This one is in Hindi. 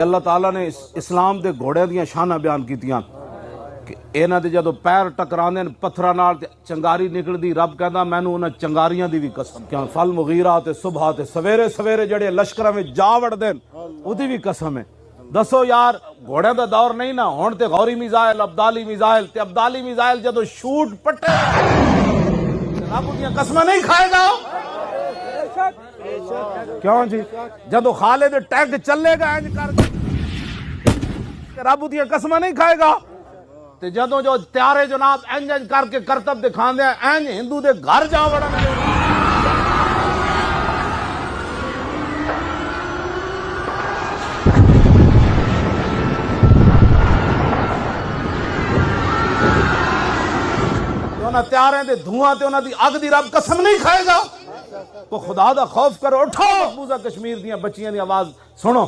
अल्लाह ताला ने इस्लाम के घोड़े दियां शाना बयान कीतियां कि इन्हां दे जदों पैर टकरांदे ने पत्थरां नाल ते चंगारी निकलदी, रब कहंदा मैनू उन्हां चंगारियां दी भी कसम, क्या फल मुगीरा ते सुबह ते सवेरे सवेरे जड़े लश्करां में जा वड़दे उहदी भी कसम है। दसो यार घोड़े का दौर नहीं ना, हुण ते गौरी मिसाइल अब्दाली मिसाइल ते अब्दाली मिसाइल जदों शूट पट्टे रब दियां कसमां नहीं खाएगा। क्यों जी, जदों खालिद टैंक चलेगा इंज कर रब दियां कसमां नहीं खाएगा। ते जदों जो त्यारे जनाब इंज इंज करके करतब दिखांदे इंज हिंदू दे घर जा वड़न त्यारे दे धुआं ते उन्हां दी अग दी रब कसम नहीं खाएगा। तो खुदा दा खौफ करो, उठो मकबूजा कश्मीर दियां बच्चियां दी आवाज सुनो।